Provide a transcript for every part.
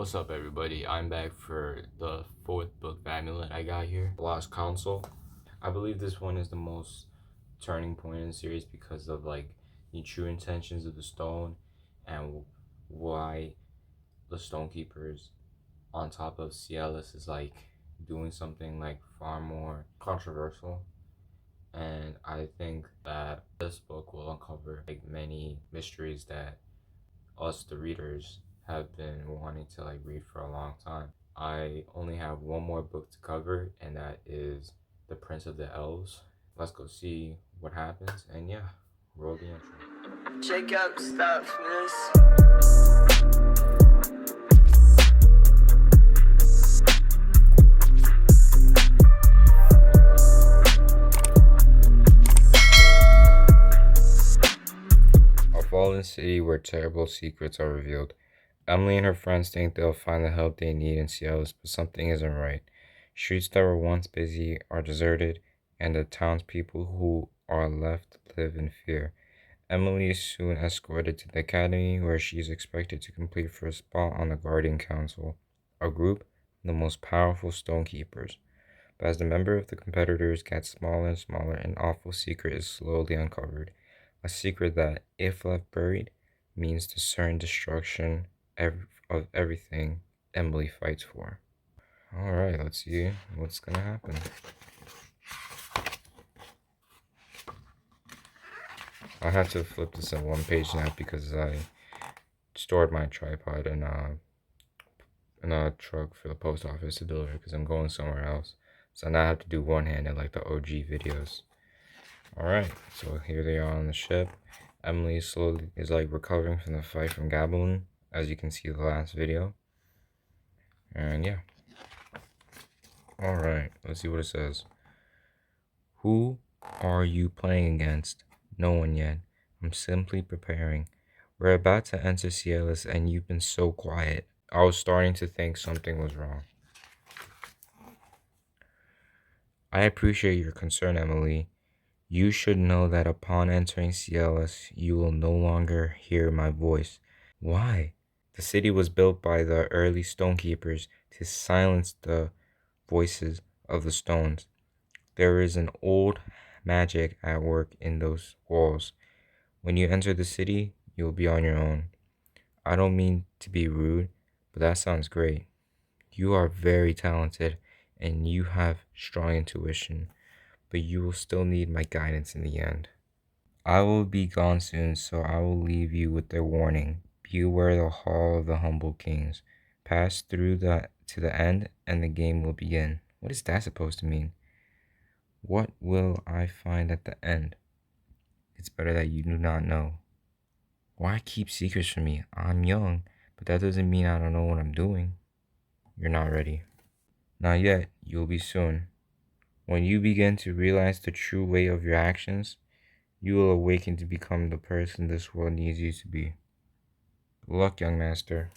What's up, everybody? I'm back for the fourth book of Amulet I got here, The Lost Council. I believe this one is the most turning point in the series because of the true intentions of the stone and why the Stonekeepers, on top of Cialis, is doing something far more controversial. And I think that this book will uncover many mysteries that us, the readers, have been wanting to read for a long time. I only have one more book to cover, and that is The Prince of the Elves. Let's go see what happens, and yeah, roll the intro. Check out the stuff, A fallen city where terrible secrets are revealed. Emily and her friends think they'll find the help they need in Cialis, but something isn't right. Streets that were once busy are deserted, and the townspeople who are left live in fear. Emily is soon escorted to the academy, where she is expected to compete for a spot on the Guardian Council, a group of the most powerful Stonekeepers. But as the member of the competitors gets smaller and smaller, an awful secret is slowly uncovered. A secret that, if left buried, means the certain destruction of everything Emily fights for. Alright, let's see what's gonna happen. I have to flip this in one page now because I stored my tripod in a truck for the post office to deliver because I'm going somewhere else. So now I have to do one-handed like the OG videos. Alright, so here they are on the ship. Emily slowly is recovering from the fight from Gabalin, as you can see in the last video. And yeah. Alright, let's see what it says. Who are you playing against? No one yet. I'm simply preparing. We're about to enter Cialis and you've been so quiet. I was starting to think something was wrong. I appreciate your concern, Emily. You should know that upon entering Cialis, you will no longer hear my voice. Why? The city was built by the early Stonekeepers to silence the voices of the stones. There is an old magic at work in those walls. When you enter the city, you'll be on your own. I don't mean to be rude, but that sounds great. You are very talented and you have strong intuition, but you will still need my guidance in the end. I will be gone soon, so I will leave you with a warning. Beware the Hall of the Humble Kings. Pass through to the end, and the game will begin. What is that supposed to mean? What will I find at the end? It's better that you do not know. Why keep secrets from me? I'm young, but that doesn't mean I don't know what I'm doing. You're not ready. Not yet, you'll be soon. When you begin to realize the true weight of your actions, you will awaken to become the person this world needs you to be. Good luck, young master.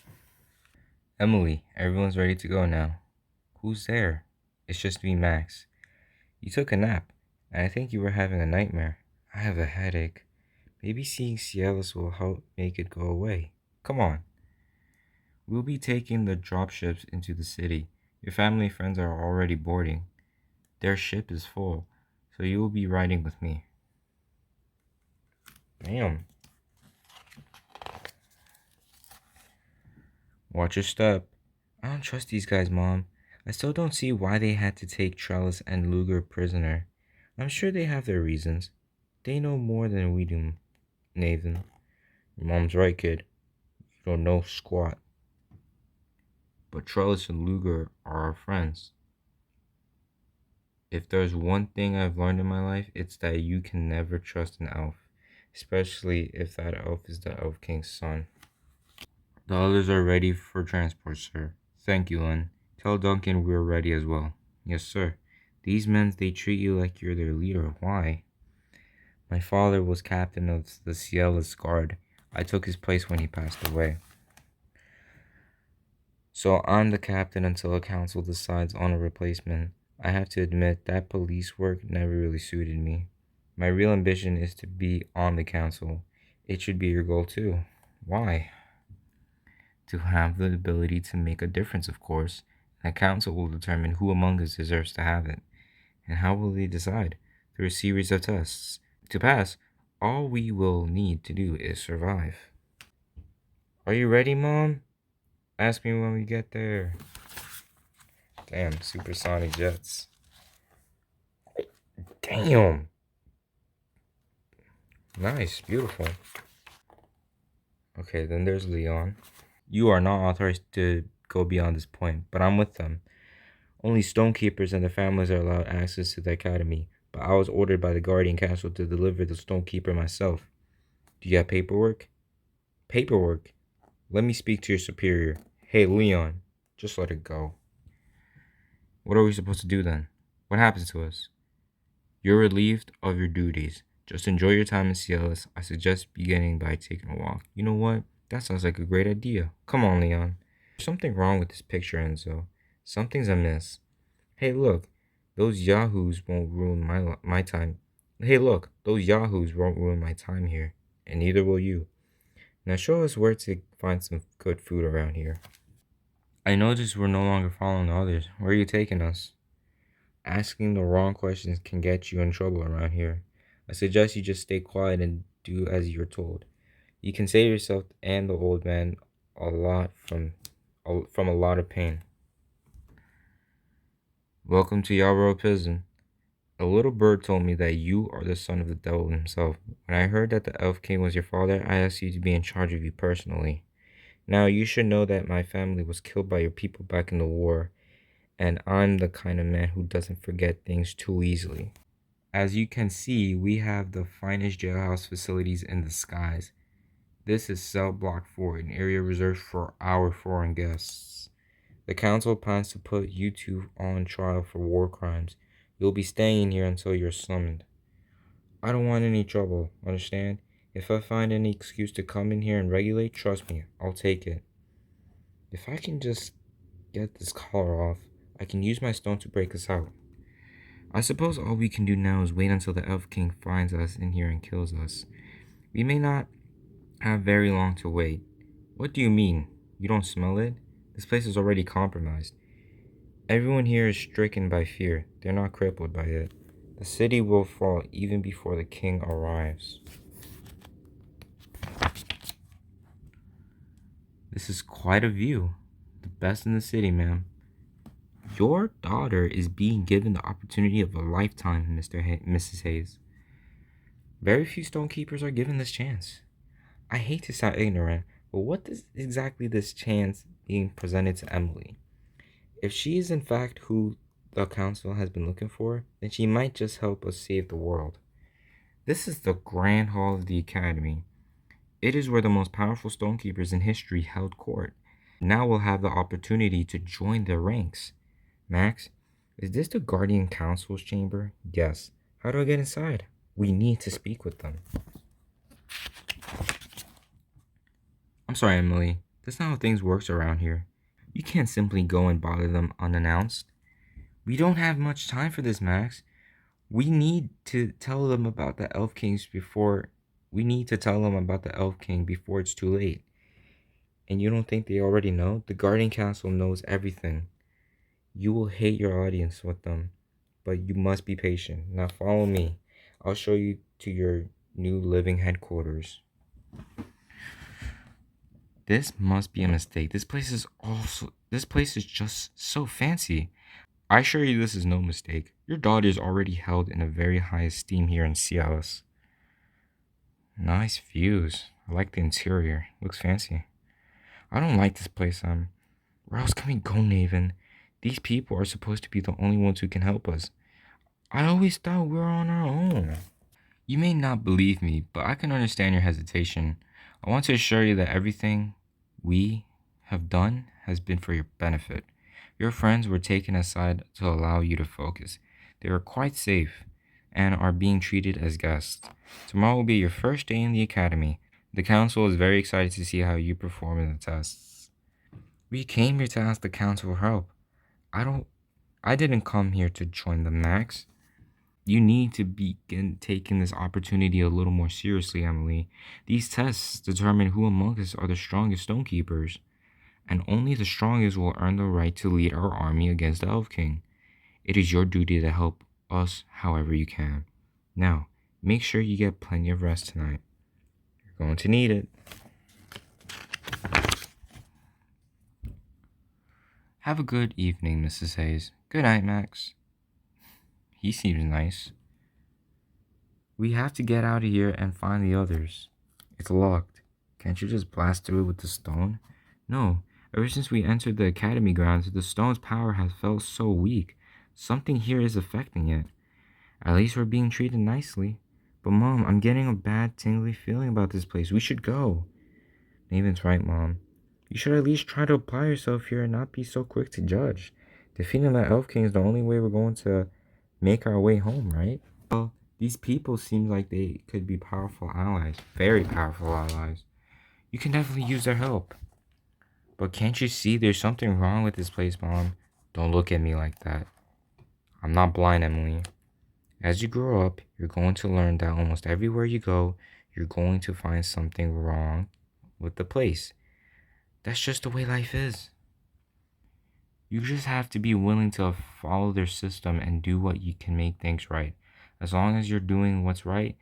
Emily, everyone's ready to go now. Who's there? It's just me, Max. You took a nap, and I think you were having a nightmare. I have a headache. Maybe seeing Cialis will help make it go away. Come on. We'll be taking the dropships into the city. Your family and friends are already boarding. Their ship is full, so you will be riding with me. Damn. Watch your step. I don't trust these guys, Mom. I still don't see why they had to take Trellis and Luger prisoner. I'm sure they have their reasons. They know more than we do, Nathan. Your mom's right, kid. You don't know squat. But Trellis and Luger are our friends. If there's one thing I've learned in my life, it's that you can never trust an elf, especially if that elf is the Elf King's son. The others are ready for transport, sir. Thank you, Len. Tell Duncan we're ready as well. Yes, sir. These men, they treat you like you're their leader. Why? My father was captain of the Cialis Guard. I took his place when he passed away. So I'm the captain until the council decides on a replacement. I have to admit that police work never really suited me. My real ambition is to be on the council. It should be your goal too. Why? to have the ability to make a difference, of course. The council will determine who among us deserves to have it. And how will they decide? Through a series of tests. To pass, all we will need to do is survive. Are you ready, Mom? Ask me when we get there. Damn, supersonic jets. Damn! Nice, beautiful. Okay, then there's Leon. You are not authorized to go beyond this point, but I'm with them. Only Stonekeepers and their families are allowed access to the academy, but I was ordered by the Guardian Council to deliver the Stonekeeper myself. Do you have paperwork? Paperwork? Let me speak to your superior. Hey, Leon, just let it go. What are we supposed to do then? What happens to us? You're relieved of your duties. Just enjoy your time in Cialis. I suggest beginning by taking a walk. You know what? That sounds like a great idea. Come on, Leon. There's something wrong with this picture, Enzo. Something's amiss. Hey, look. Those yahoos won't ruin my time. Hey, look. Those yahoos won't ruin my time here. And neither will you. Now show us where to find some good food around here. I noticed we're no longer following the others. Where are you taking us? Asking the wrong questions can get you in trouble around here. I suggest you just stay quiet and do as you're told. You can save yourself and the old man a lot from a lot of pain. Welcome to Yarborough Prison. A little bird told me that you are the son of the devil himself. When I heard that the Elf King was your father, I asked you to be in charge of you personally. Now, you should know that my family was killed by your people back in the war, and I'm the kind of man who doesn't forget things too easily. As you can see, we have the finest jailhouse facilities in the skies. This is Cell Block 4, an area reserved for our foreign guests. The council plans to put you two on trial for war crimes. You'll be staying here until you're summoned. I don't want any trouble, understand? If I find any excuse to come in here and regulate, trust me, I'll take it. If I can just get this collar off, I can use my stone to break us out. I suppose all we can do now is wait until the Elf King finds us in here and kills us. We may not have very long to wait. What do you mean? You don't smell it? This place is already compromised. Everyone here is stricken by fear. They're not crippled by it. The city will fall even before the king arrives. This is quite a view. The best in the city, ma'am. Your daughter is being given the opportunity of a lifetime, Mrs. Hayes. Very few Stonekeepers are given this chance. I hate to sound ignorant, but what is exactly this chance being presented to Emily? If she is in fact who the council has been looking for, then she might just help us save the world. This is the Grand Hall of the Academy. It is where the most powerful Stonekeepers in history held court. Now we'll have the opportunity to join their ranks. Max, is this the Guardian Council's chamber? Yes. How do I get inside? We need to speak with them. I'm sorry, Emily. That's not how things works around here. You can't simply go and bother them unannounced. We don't have much time for this, Max. We need to tell them about the Elf Kings before... We need to tell them about the Elf King before it's too late. And you don't think they already know? The Guardian Council knows everything. You will hate your audience with them, but you must be patient. Now follow me. I'll show you to your new living headquarters. This must be a mistake. This place is just so fancy. I assure you this is no mistake. Your daughter is already held in a very high esteem here in Cialis. Nice views. I like the interior. Looks fancy. I don't like this place, Where else can we go, Naven? These people are supposed to be the only ones who can help us. I always thought we were on our own. You may not believe me, but I can understand your hesitation. I want to assure you that everything we have done has been for your benefit. Your friends were taken aside to allow you to focus. They are quite safe and are being treated as guests. Tomorrow will be your first day in the academy. The council is very excited to see how you perform in the tests. We came here to ask the council for help. I didn't come here to join the Max. You need to begin taking this opportunity a little more seriously, Emily. These tests determine who among us are the strongest Stonekeepers. and only the strongest will earn the right to lead our army against the Elf King. It is your duty to help us however you can. Now, make sure you get plenty of rest tonight. You're going to need it. Have a good evening, Mrs. Hayes. Good night, Max. He seems nice. We have to get out of here and find the others. It's locked. Can't you just blast through it with the stone? No. Ever since we entered the academy grounds, the stone's power has felt so weak. Something here is affecting it. At least we're being treated nicely. But Mom, I'm getting a bad tingly feeling about this place. We should go. Nathan's right, Mom. You should at least try to apply yourself here and not be so quick to judge. Defeating that Elf King is the only way we're going to make our way home, right? Well, these people seem like they could be powerful allies. Very powerful allies. You can definitely use their help. But can't you see there's something wrong with this place, Mom? Don't look at me like that. I'm not blind, Emily. As you grow up, you're going to learn that almost everywhere you go, you're going to find something wrong with the place. That's just the way life is. You just have to be willing to follow their system and do what you can make things right. As long as you're doing what's right,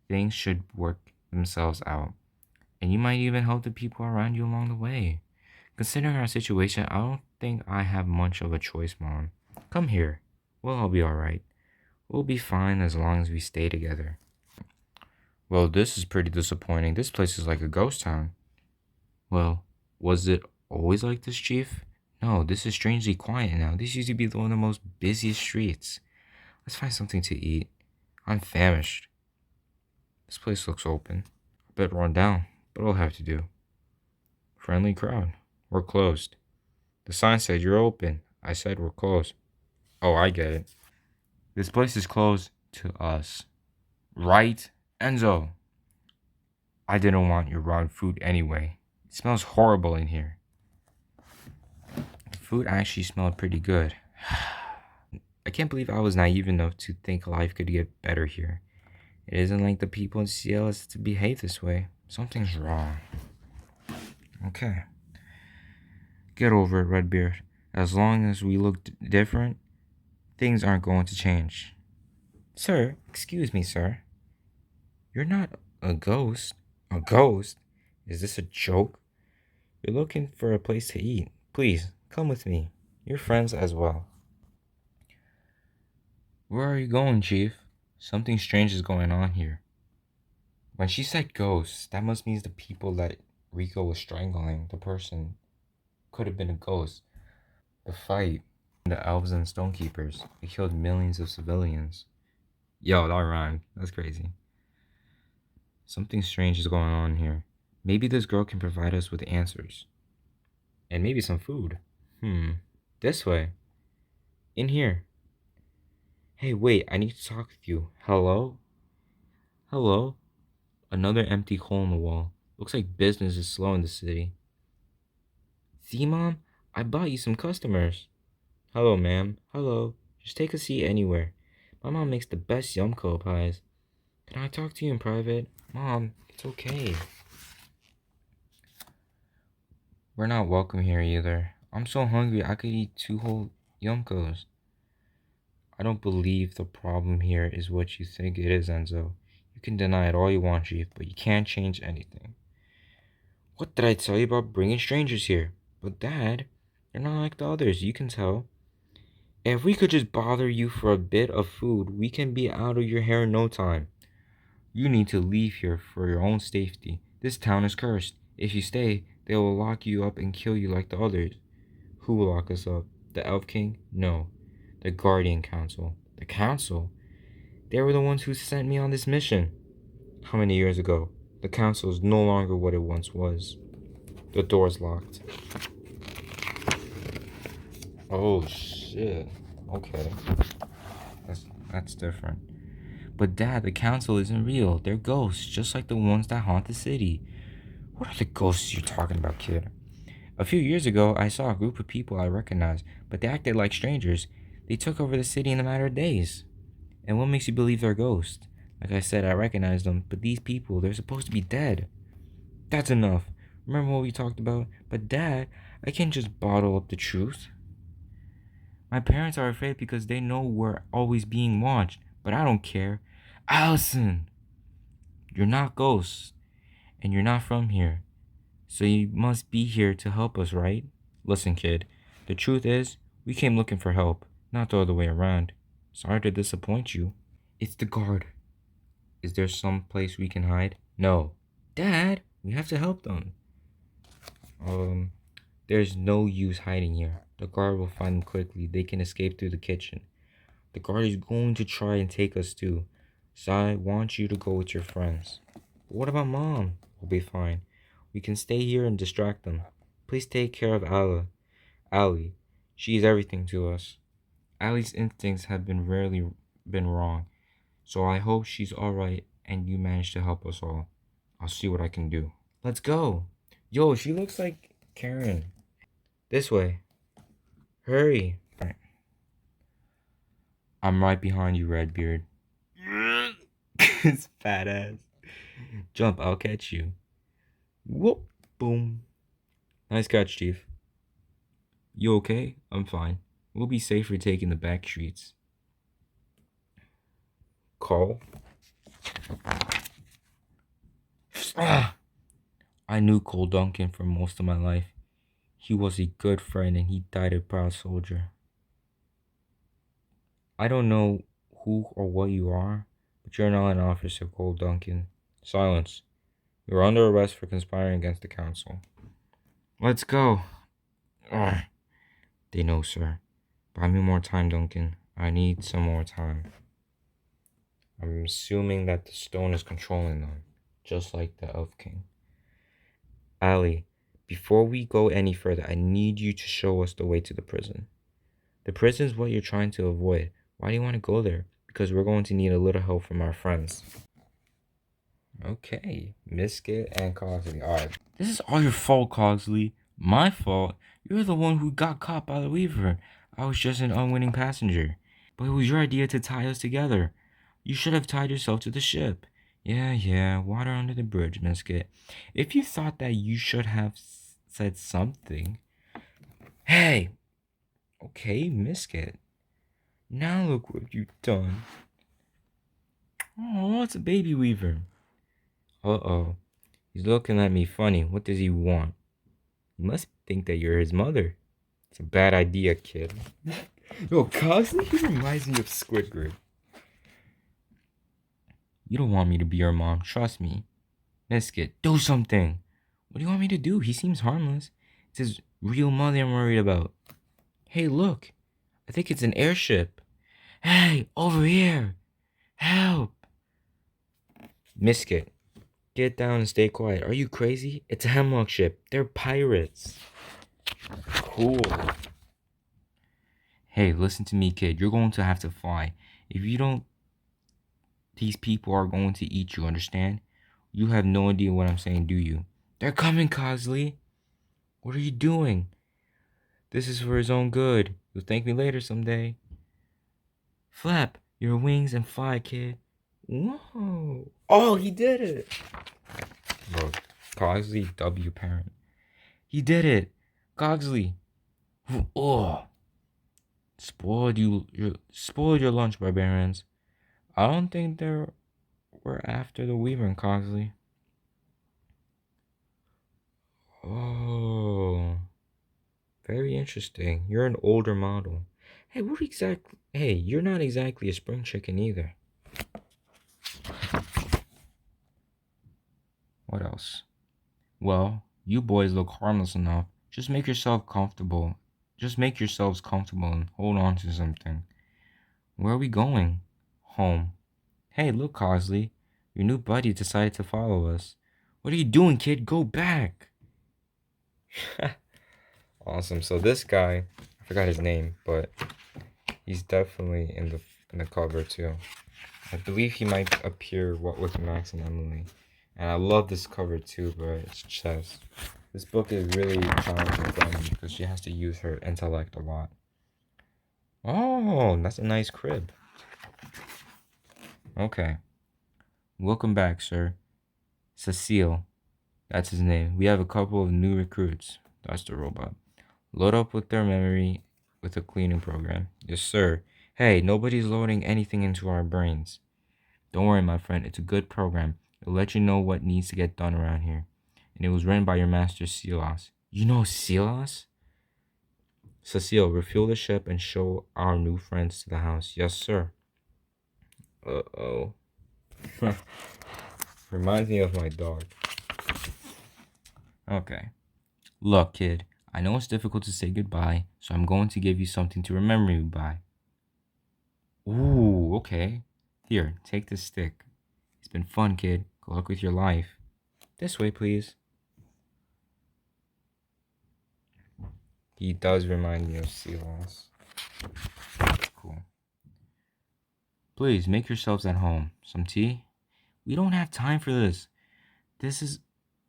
things should work themselves out. And you might even help the people around you along the way. Considering our situation, I don't think I have much of a choice, Mom. Come here. We'll all be alright. We'll be fine as long as we stay together. Well, this is pretty disappointing. This place is like a ghost town. Well, was it always like this, Chief? No, this is strangely quiet now. This used to be one of the most busiest streets. Let's find something to eat. I'm famished. This place looks open. A bit run down, but it'll have to do. Friendly crowd. We're closed. The sign said you're open. I said we're closed. Oh, I get it. This place is closed to us. Right, Enzo? I didn't want your rotten food anyway. It smells horrible in here. The food actually smelled pretty good. I can't believe I was naive enough to think life could get better here. It isn't like the people in Cialis to behave this way. Something's wrong. Okay. Get over it, Redbeard. As long as we look different, things aren't going to change. Sir, excuse me, sir. You're not a ghost. A ghost? Is this a joke? You're looking for a place to eat. Please, come with me. You're friends as well. Where are you going, Chief? Something strange is going on here. When she said ghosts, that must mean the people that Rico was strangling, the person, could have been a ghost. The fight, the elves and stonekeepers, it killed millions of civilians. Yo, that rhymed. That's crazy. Something strange is going on here. Maybe this girl can provide us with answers. And maybe some food. This way. In here. Hey, wait, I need to talk with you. Hello? Hello? Another empty hole in the wall. Looks like business is slow in the city. See, Mom? I bought you some customers. Hello, ma'am. Hello. Just take a seat anywhere. My mom makes the best yumko pies. Can I talk to you in private? Mom, it's okay. We're not welcome here either. I'm so hungry I could eat 2 whole yumkos. I don't believe the problem here is what you think it is, Enzo. You can deny it all you want, Chief, but you can't change anything. What did I tell you about bringing strangers here? But Dad, you're not like the others, you can tell. If we could just bother you for a bit of food, we can be out of your hair in no time. You need to leave here for your own safety. This town is cursed. If you stay, they will lock you up and kill you like the others. Who will lock us up? The Elf King? No. The Guardian Council. The Council? They were the ones who sent me on this mission. How many years ago? The Council is no longer what it once was. The door's locked. Oh, shit. Okay. That's different. But Dad, the Council isn't real. They're ghosts, just like the ones that haunt the city. What are the ghosts you're talking about, kid? A few years ago, I saw a group of people I recognized, but they acted like strangers. They took over the city in a matter of days. And what makes you believe they're ghosts? Like I said, I recognized them, but these people, they're supposed to be dead. That's enough. Remember what we talked about? But Dad, I can't just bottle up the truth. My parents are afraid because they know we're always being watched, but I don't care. Allison, you're not ghosts, and you're not from here, so you must be here to help us, right? Listen, kid, the truth is, we came looking for help, not the other way around. Sorry to disappoint you. It's the guard. Is there some place we can hide? No. Dad, we have to help them. Um, there's no use hiding here. The guard will find them quickly. They can escape through the kitchen. The guard is going to try and take us too. So I want you to go with your friends. But what about Mom? We'll be fine. We can stay here and distract them. Please take care of Allie. She's everything to us. Allie's instincts have been rarely been wrong. So I hope she's alright and you manage to help us all. I'll see what I can do. Let's go. Yo, she looks like Karen. This way. Hurry. I'm right behind you, Redbeard. It's fat ass. Jump, I'll catch you. Whoop, boom. Nice catch, Chief. You okay? I'm fine. We'll be safer taking the back streets. Call. Ah! I knew Cole Duncan for most of my life. He was a good friend and he died a proud soldier. I don't know who or what you are, but you're not an officer, Cole Duncan. Silence. You're under arrest for conspiring against the council. Let's go. Ugh. They know, sir. Buy me more time, Duncan. I need some more time. I'm assuming that the stone is controlling them, just like the Elf King. Allie, before we go any further, I need you to show us the way to the prison. The prison is what you're trying to avoid. Why do you want to go there? Because we're going to need a little help from our friends. Okay, Misket and Cogsley. Alright. This is all your fault, Cogsley. My fault? You're the one who got caught by the Weaver. I was just an unwitting passenger. But it was your idea to tie us together. You should have tied yourself to the ship. Yeah, water under the bridge, Misket. If you thought that you should have said something. Hey! Okay, Misket. Now look what you've done. Oh, it's a baby Weaver. Uh-oh. He's looking at me funny. What does he want? He must think that you're his mother. It's a bad idea, kid. Yo, Cosby, he reminds me of Squidward. You don't want me to be your mom. Trust me. Misket, do something. What do you want me to do? He seems harmless. It's his real mother I'm worried about. Hey, look. I think it's an airship. Hey, over here. Help. Misket, get down and stay quiet. Are you crazy? It's a Hemlock ship. They're pirates. Cool. Hey, listen to me, kid. You're going to have to fly. If you don't, these people are going to eat you, understand? You have no idea what I'm saying, do you? They're coming, Cosley. What are you doing? This is for his own good. You'll thank me later someday. Flap your wings and fly, kid. Whoa. Oh, he did it. Bro, Cogsley W parent. He did it. Cogsley. Oh. Spoiled your lunch, barbarians. I don't think they were after the Weaver and Cogsley. Oh. Very interesting. You're an older model. Hey, Hey, you're not exactly a spring chicken either. What else? Well, you boys look harmless enough. Just make yourselves comfortable and hold on to something. Where are we going? Home. Hey, look, Cosley. Your new buddy decided to follow us. What are you doing, kid? Go back. Awesome. So this guy, I forgot his name, but he's definitely in the cover too. I believe he might appear what with Max and Emily. And I love this cover too, but it's chess. This book is really challenging for Emily because she has to use her intellect a lot. Oh, that's a nice crib. Okay. Welcome back, sir. Cecile. That's his name. We have a couple of new recruits. That's the robot. Load up with their memory with a cleaning program. Yes, sir. Hey, nobody's loading anything into our brains. Don't worry, my friend. It's a good program. It'll let you know what needs to get done around here. And it was written by your master, Cialis. You know Cialis? Cecile, refuel the ship and show our new friends to the house. Yes, sir. Uh-oh. Reminds me of my dog. Okay. Look, kid, I know it's difficult to say goodbye, so I'm going to give you something to remember me by. Ooh, okay. Here, take this stick. It's been fun, kid. Good luck with your life. This way, please. He does remind me of Silas. Cool. Please, make yourselves at home. Some tea? We don't have time for this.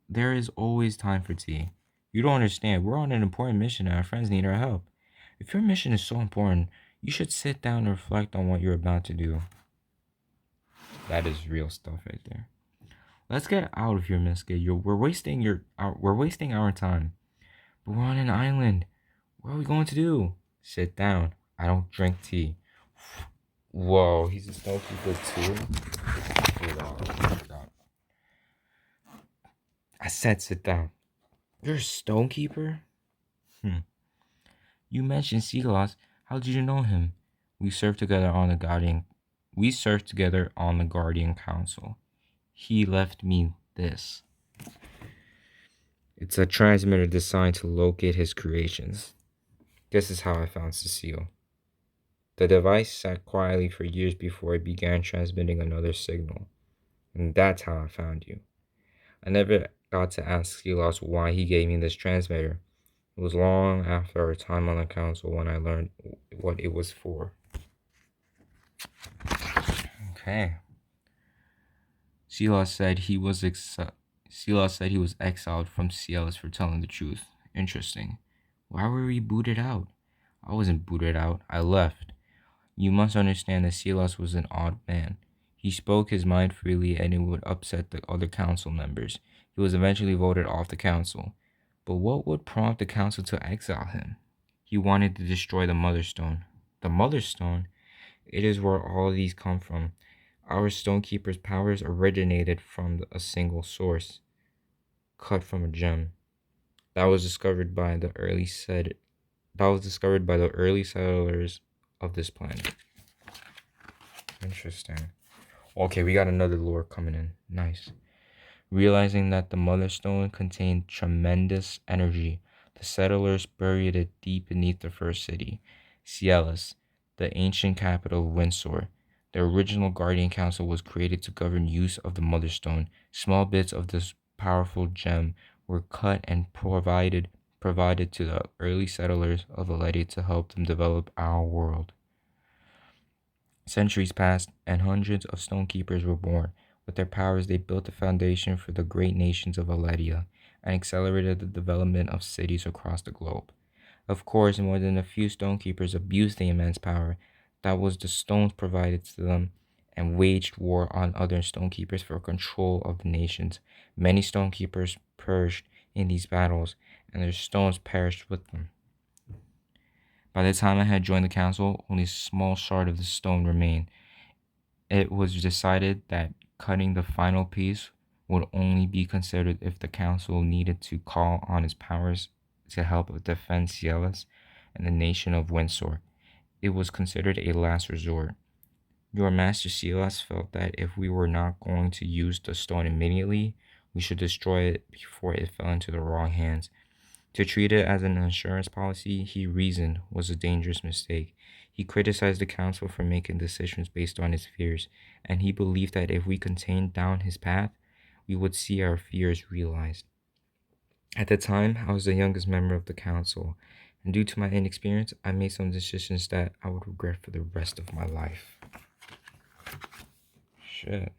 There is always time for tea. You don't understand. We're on an important mission and our friends need our help. If your mission is so important, you should sit down and reflect on what you're about to do. That is real stuff right there. Let's get out of here, Miska. We're wasting our time. But we're on an island. What are we going to do? Sit down. I don't drink tea. Whoa, he's a stonekeeper too? Hold on. I said sit down. You're a stonekeeper? You mentioned Cialis. How did you know him? We served together on the Guardian Council. He left me this. It's a transmitter designed to locate his creations. This is how I found Cecile. The device sat quietly for years before it began transmitting another signal. And that's how I found you. I never got to ask Cialis why he gave me this transmitter. It was long after our time on the council when I learned what it was for. Okay. Cialis said he was exiled from Cialis for telling the truth. Interesting. Why were we booted out? I wasn't booted out. I left. You must understand that Cialis was an odd man. He spoke his mind freely and it would upset the other council members. He was eventually voted off the council. But what would prompt the council to exile him? He wanted to destroy the Mother Stone. The Mother Stone? It is where all of these come from. Our Stonekeeper's powers originated from a single source, cut from a gem. That was discovered by the early settlers of this planet. Interesting. Okay, we got another lore coming in. Nice. Realizing that the Mother Stone contained tremendous energy, the settlers buried it deep beneath the first city, Cialis, the ancient capital of Windsor. The original Guardian Council was created to govern use of the Mother Stone. Small bits of this powerful gem were cut and provided to the early settlers of Aledia to help them develop our world. Centuries passed, and hundreds of stonekeepers were born. With their powers, they built the foundation for the great nations of Aledia and accelerated the development of cities across the globe. Of course, more than a few stonekeepers abused the immense power that was the stones provided to them and waged war on other stonekeepers for control of the nations. Many stonekeepers perished in these battles, and their stones perished with them. By the time I had joined the council, only a small shard of the stone remained. It was decided that cutting the final piece would only be considered if the council needed to call on its powers to help defend Cialis and the nation of Windsor. It was considered a last resort. Your master Cialis felt that if we were not going to use the stone immediately, we should destroy it before it fell into the wrong hands. To treat it as an insurance policy, he reasoned, was a dangerous mistake. He criticized the council for making decisions based on his fears, and he believed that if we continued down his path, we would see our fears realized. At the time, I was the youngest member of the council, and due to my inexperience, I made some decisions that I would regret for the rest of my life. Shit.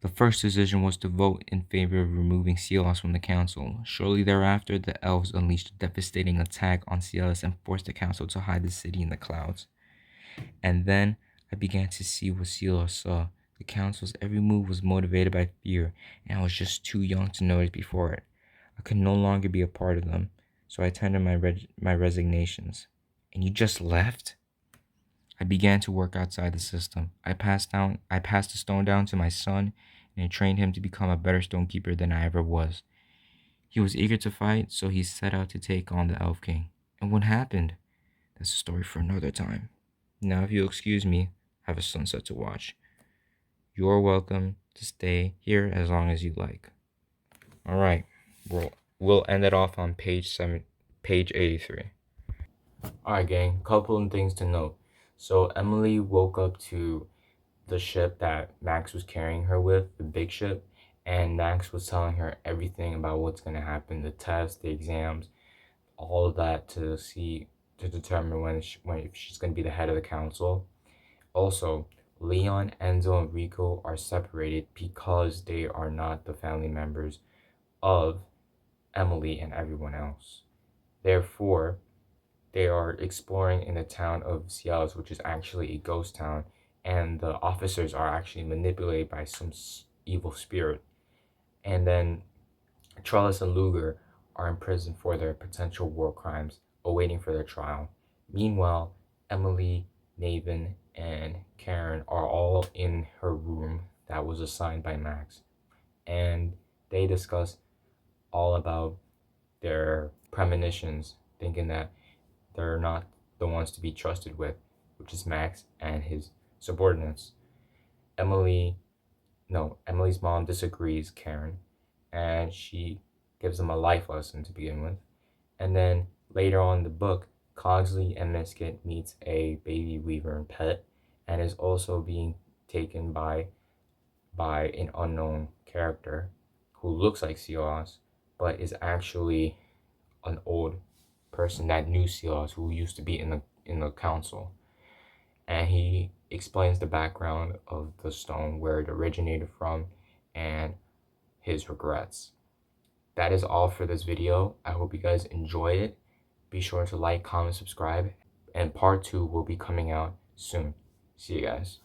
The first decision was to vote in favor of removing Cialis from the council. Shortly thereafter, the elves unleashed a devastating attack on Cialis and forced the council to hide the city in the clouds. And then I began to see what Cialis saw. The council's every move was motivated by fear, and I was just too young to notice before it. A I could no longer be a part of them, so I tendered my resignations. And you just left? I began to work outside the system. I passed the stone down to my son, and I trained him to become a better stonekeeper than I ever was. He was eager to fight, so he set out to take on the Elf King. And what happened? That's a story for another time. Now, if you'll excuse me, I have a sunset to watch. You're welcome to stay here as long as you like. All right, we'll end it off on page 83. All right, gang. Couple of things to note. So Emily woke up to the ship that Max was carrying her with, the big ship, and Max was telling her everything about what's gonna happen, the tests, the exams, all of that to determine when she's gonna be the head of the council. Also, Leon, Enzo, and Rico are separated because they are not the family members of Emily and everyone else. Therefore, they are exploring in the town of Cialis, which is actually a ghost town, and the officers are actually manipulated by some evil spirit. And then Trellis and Luger are in prison for their potential war crimes, awaiting for their trial. Meanwhile, Emily, Naven, and Karen are all in her room that was assigned by Max, and they discuss all about their premonitions, thinking that they're not the ones to be trusted with, which is Max and his subordinates. Emily, no, Emily's mom disagrees, Karen, and she gives them a life lesson to begin with. And then later on in the book, Cogsley and Misket meets a baby weaver and pet, and is also being taken by an unknown character who looks like Cialis, but is actually an old person that knew Cialis, who used to be in the council. And he explains the background of the stone, where it originated from, and his regrets. That is all for this video. I hope you guys enjoy it. Be sure to like, comment, subscribe, and part 2 will be coming out soon. See you guys.